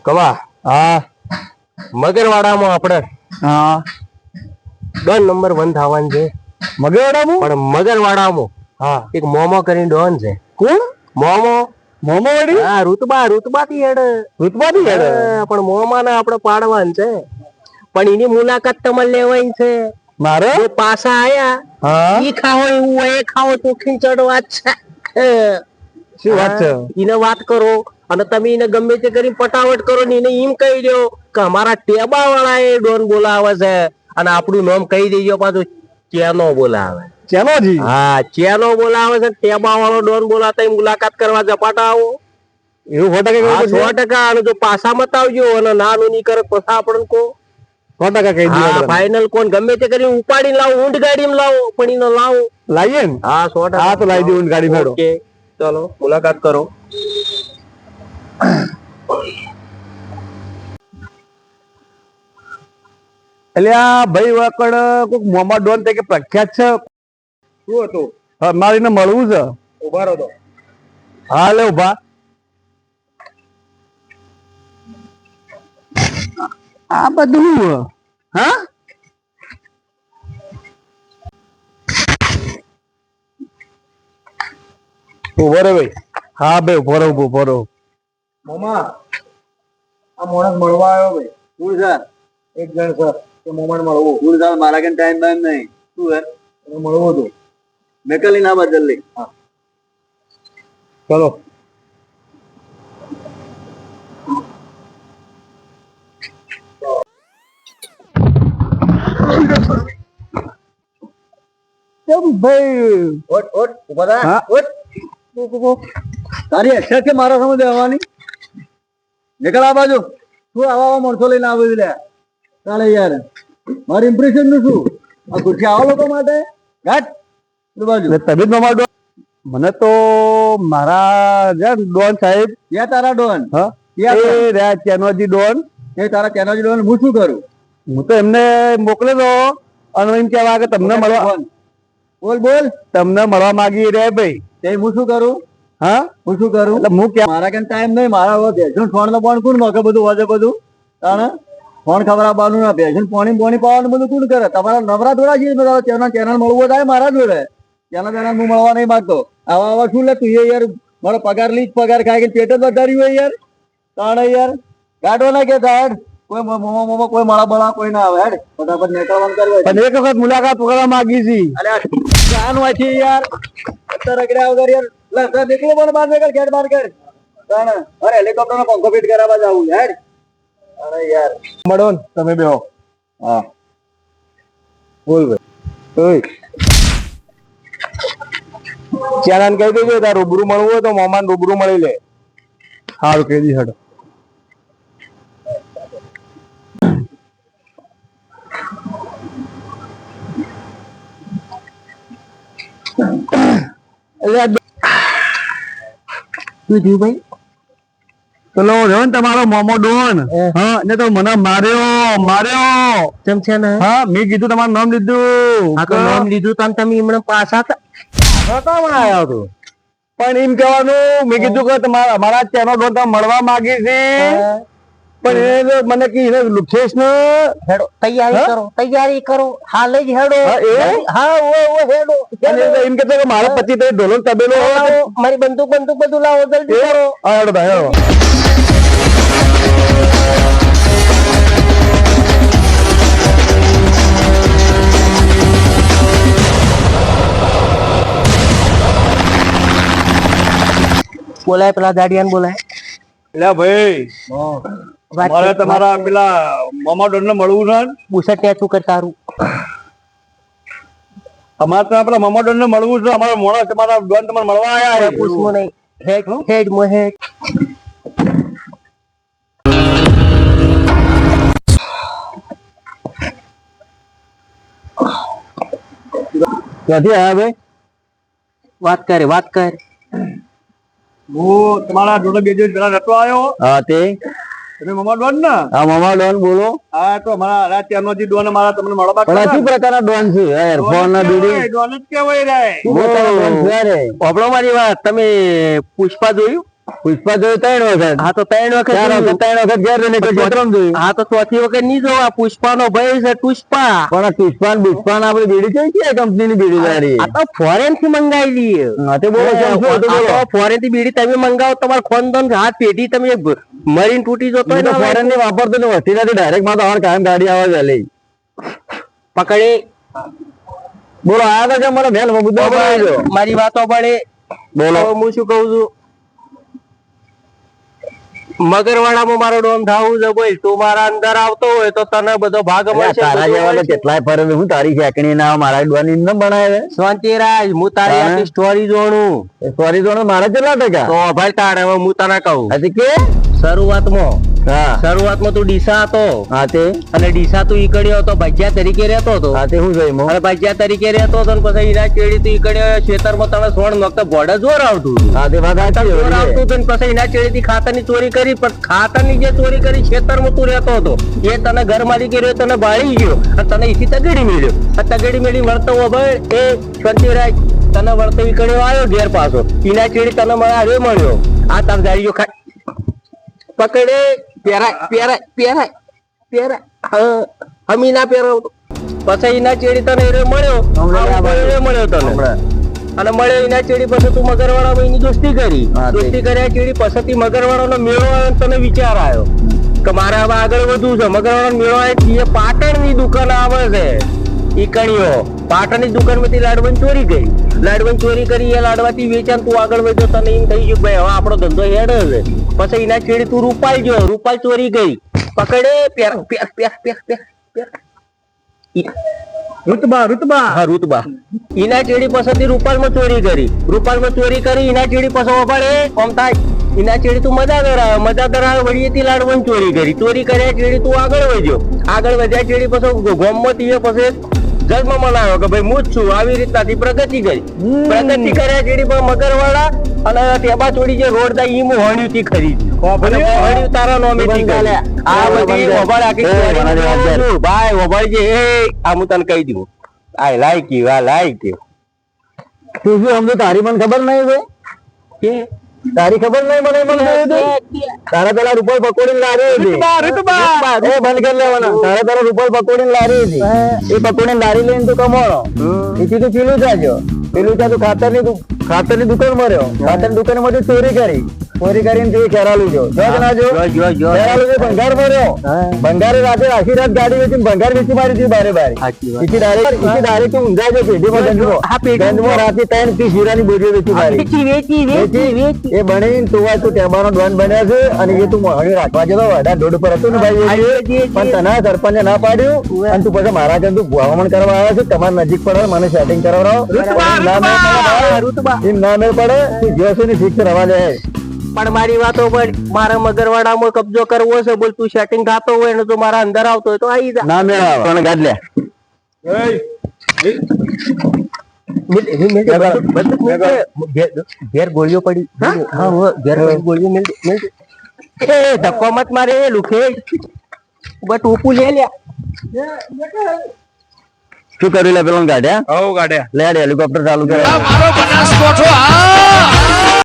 કવા હા મગરવાડામાં આપણે હા 10 નંબર 1 થવાનું છે. મગરવાડામાં પણ મગરવાડામાં હા એક મોમો કરીને ડોન છે. કોણ મોમો મોમો વડી હા ઋતબાથી હેડ ઋતબાથી હેડ પણ મોમાને આપણે પાડવાનું છે. પણ એની મુલાકાત તમારે લેવાની છે. મારે જે પાછા આયા હા ઈ ખાવો એવું હોય એ ખાવો તો ખીચડ વાત છે. શું વાત છે એને વાત કરો અને તમે એને ગમે તે કરી પટાવટ કરો ને એને એમ કહી દો કે અમારા ટેબા વાળા એ ડોન બોલાવે છે અને આપણું નામ કહી દેજો પાછું ચેનો બોલાવે. ચેનોજી હા ચેનો બોલાવે છે. ટેબા વાળો ડોન બોલાતા મુલાકાત કરવા ઝપાટા આવો. એવું 100% હા કહ્યું છે 100% અને જો પાછા મત આવજો અને નાનું ની કરે પછી આપણને કો 100% કહી દીધું હા આપણે ફાઈનલ કોણ ગમે તે કરીને ઉપાડીને લાવો ઊંટ ગાડીમાં લાવો પણ એને લાવો લાવીએ ને હા 100% હા તો લાવી દઉં ગાડી મેળો ઓકે ચલો મુલાકાત કરો. એટલે આ ભાઈ વાકડ કોઈક મોહમ્મદ ડોન તરીકે પ્રખ્યાત છે. શું હતું હા, મારે એને મળવું છે. ઉભા રહો તો હા લે ઉભા આ બધું હા ઉભો રે ભાઈ હા ભાઈ ઉભો રહો મોમા આ મોણસ મળવા આવ્યો ભાઈ શું છે એક જણ સર કે મોમન મળવું ફૂલ સાલ મારા કન ટાઈમ બાઈમ નહીં શું હે મળવું હતું મેકલી ના બદલ લે ચલો કેમ ભાઈ ઓટ ઓટ ઉભા થા હા ઓટ તારી અક્ષર છે મારા સમજ આવવાની નીકળ આ બાજુ શું આવા માણસો લઈને આવી લે ચાલે યાર મારી ઇમ્પ્રેશન નું શું આ ખુરશી આવા લોકો માટે ઘાટ બાજુ તબિયત મામા ડોન મને તો મારા ડોન સાહેબ ક્યાં તારા ડોન હા ક્યાં એ રહ્યા ચેનોજી ડોન એ તારા ચેનલ ડોન હું શું કરું હું તો એમને મોકલે દો અને એમ કહેવા કે તમને મળવા બોલ બોલ તમને મળવા માંગી રહ્યા ભાઈ તે હું શું કરું હા હું શું કરું એટલે હું ક્યાં મારા કન ટાઈમ નહીં મારા હવે ભેજું ફોન નો ફોન કોણ નોખે બધું વાજે બધું તાણે ફોન ખબરાવવાનું ના ભેજું પાણી પાવાનું બધું કોણ કરે તમારા નવરા થોડા છે ચેનલ મળવું થાય મારા જોડે ચેનલ હું મળવા નહીં માંગતો આવા શું લે તું એ યાર મારો પગાર લીજ પગાર ખાઈ કે પેટ જ વધાર્યું હોય યાર તાણે યાર ગાડો ના કે હેડ કોઈ મોમો કોઈ મળા બળા કોઈ ના આવે હેડ ફટાફટ નીકળવાનું કરવું પણ એક વખત મુલાકાત કરવા માંગી છી અલ્યા જાનું આથી યાર અત્યારે રગડ્યા વગર યાર લે નીકળો પણ બહાર નીકળ ઘેર બહાર કર તાણે અરે હેલિકોપ્ટર નો પંખો ફિટ કરાવવા જાવું હેડ અરે યાર મળો ને તમે બેહો હા બોલ ભાઈ ઓય ચાલાન કહી દેજો તાર રૂબરૂ મળવું હોય તો મોમાન રૂબરૂ મળી લે સારું કહી દી હડો શું થયું ભાઈ પેલો રહ્યો ને તમારો મોમો ડોન હા ને તો મને માર્યો કેમ છે ને હા મેં કીધું તમારું નામ લીધું આ તો નામ લીધું તા તમે એમણે પાછા આવ્યો તું પણ એમ કહેવાનું મેં કીધું કે તમારા અમારા ચેનો ડોન તમે મળવા માંગી છે પણ એ મને કી લુખેશ ને હેડો તૈયારી કરો હાલ જ હેડો હા, એ? હા ઓ હેડો અને એમ કહેતો કે મારા પતિ તો ઢોલો ને તબેલો લાવો, મારી બંદૂક બધું લાવો જલ્દી કરો હા હેડો ભાઈ હેડો બોલાય પેલા દાડિયાને બોલાય એટલે ભાઈ મારે તમારા પેલા મામા ડોન ને મળવું છે બુસટ ત્યાં શું કર તારું અમારે તો પેલા મામા ડોન ને મળવું છે અમારા મોણા તમારા ડોન તમારે મળવા આયા પૂછવું નહીં હેડ મો હેડ ક્યાંથી આયા ભાઈ વાત કર હું તમારા ડોન બે દિવસ પેલા નતો આવ્યો હા તે તમે મામા ડોન ને હા મામા ડોન બોલો હા તો અમારા રાત ત્યારનો જે ડોન અમારા તમને મળવા પણ શું પ્રકારના ડોન છે યાર ફોન ના બીડી ડોન જ કહેવાય રે આપણો મારી વાત તમે પુષ્પા જોયું પુષ્પા જોયું 3 વખત. હા તો 3 વખત 3 વખત ઘેર રહીને પછી ચિત્રમ જોયું. હા તો ચોથી વખત નહીં જોવા. પુષ્પાનો ભાઈ છે પુષ્પા. પણ આ પુષ્પા ને બુષ્પા ને આપડે બીડી કઈ કંપનીની બીડી તારી? આ તો ફોરેન થી મંગાવી લઈએ. હા તે બોલો શું બોલો? ફોરેન થી બીડી તમે મંગાવો, તમારે ખાનદાન હાથ પેઢી તમે મરીને તૂટી જતો હોય. ફોરેન ની વાપરતો ને વસ્તી નથી, ડાયરેક્ટ માં તો હર કાયમ ગાડી આવે છે લઈ પકડી. બોલો આ તો મને બેન મુદ્દો બનાવ્યો. મારી વાતો પડે. બોલો હું શું કઉ છું, મગરવાડામાં મારો ડોન થાવું છે. બોલ તું મારા અંદર આવતો હોય તો તને બધો ભાગ મળશે. તારા જેવા તો કેટલાય ફરે હું તારી શેકણી ના મારા ડોની ન બનાવે. શાંતિ રાજ, હું તારી આખી સ્ટોરી જોણું. સોરી જોડે મારા કેટલા ટકા? તો ભાઈ તારે હવે હું તને કહું. હજી કે શરૂઆતમાં હા તું ડીસા હતો. હા તે અને ડીસા તું ઈકડ્યો હતો, ભજીયા તરીકે રહેતો હતો. હા તે હું જોઈ અને ભજીયા તરીકે રહેતો હતો ને પછી એના ચેડી તું ઈકડ્યો ખેતરમાં તને સોણ નોખતા ભોડે જોર આવતું હતું. હા તે વાત સાચી જોર આવતું હતું ને પછી એના ચેડી થી ખાતર ની ચોરી કરી. પણ ખાતર ની જે ચોરી કરી ખેતરમાં તું રહેતો હતો એ તને ઘર માલિકે રહ્યો, તને બાળી ગયો અને તને એથી તગડી મેળ્યો. આ તગડી મેળી વળતો ભાઈ એ શાંતિરાજ તને વળતો ઈકડ્યો આવ્યો ઘેર પાછો. એના ચેડી તને મળ્યો. આ તાર જાળીઓ પકડે પેરાય પેરાય પેરાય પેરાય. હા હમી ના પહેરાવતો. પછી એના ચેડી તને મળ્યો તને અને મળ્યો એના ચેડી પછી તું મગરવાળામાં એની દોસ્તી કરી. દોસ્તી કર્યા ચેડી પછી મગરવાળાનો મેળો આવ્યો, તને વિચાર આવ્યો કે મારે હવે આગળ વધવું છે. મગરવાળાનો મેળો આવે, પાટણ ની દુકાન આવે છે ઈકણીઓ. પાટણ ની દુકાન માંથી લાડવાની ચોરી ગઈ. લાડવાની ચોરી કરી એ લાડવાથી વેચાણ તું આગળ વધ્યો. તને એમ થઈ ગયું ભાઈ હવે આપણો ધંધો હેડે છે. પછી એના છેડી તું રૂપાલ જો, રૂપાલ ચોરી ગઈ. પકડે પેર પેર પેર પેર પેર પેર રૂતબા રૂતબા હા રૂતબા. એના ચેડી પાસેથી રૂપાલમાં ચોરી કરી. રૂપાલમાં ચોરી કરી એના ચેડી પાસે પડે આમ થાય. એના ચેડી તું મજા કરાવે વળીએથી લાડવાની ચોરી કરી. ચોરી કર્યા ચેડી તું આગળ વધ્યો. આગળ વધ્યા ચેડી પછી ગોમમાં તીએ પછી જન્મ મનાવ્યો કે ભાઈ હું જ છું. આવી રીતનાથી પ્રગતિ કરી. પ્રગતિ કર્યા ચેડી પર મગરવાળા અને ટેબા ચોડી જે રોડ થાય ઈ હું હણ્યું થી ખરીદી. હણ્યું તારા નોમેથી કરી. આ બધી વભાળ આખી ભાઈ વભાળ જે આ હું તને કહી દઉં. આ લાઈક યુ, આ લાઈક યુ. તું શું સમજો? તારી મને ખબર નહીં કે તારી ખબર નહીં મને તારા પેલા રૂપાલ પકોડી લારી હતી. બંધ કરી લેવાના. તારા પેલા રૂપાલ પકોડી લારી હતી. એ પકોડી લારી લઈને તું કમાણો. એથી તું પીલું જાજો. પેલું ત્યાં તું ખાતર ની દુકાન મળ્યો. ખાતર ની દુકાન માંથી ચોરી કરી. ચોરી કરીને તું ખેરાલું જો ભંગાર મળ્યો. ભંગારે રાતે આખી રાત ગાડી વેચી ભંગાર વેચી મારી હતી બારે બારે. ડાયરેક્ટ ઊંઘા છે પેઢીમાં રાતે 3 પીસ હીરાની બોરીઓ વેચી મારી. એ બની તું ટેબાનો ડોન બન્યા છે અને એ તું મોહણી રાખવા જતો વાડા દોડ પર હતું ને ભાઈ. પણ તને સરપંચે ના પાડ્યું અને તું પછી મારા ઘર તું ભવામણ કરવા આવ્યો છે. તમારે નજીક પડે મને સેટિંગ કરાવડાવો. એમ ના મેળ પડે તું જોશે ને ફિક્સ રવા દે. પણ મારી વાતો પર મારા મગરવાડામાં કબજો કરવો છે. બોલ તું સેટિંગ થતો હોય ને તો મારા અંદર આવતો હોય તો આવી જા. ના મેળ આવે પણ ગાડ લે. ઘેર ગોળીઓ પડી. ઘેર ગોળીઓ મિલ ધક્કો મત મારે લુખે ટોપું લે લ્યા. શું કર્યું લે પેલો ગાડ્યા? ગાડ્યા લે હેલિકોપ્ટર ચાલુ કરે. મારો બનાસકોઠો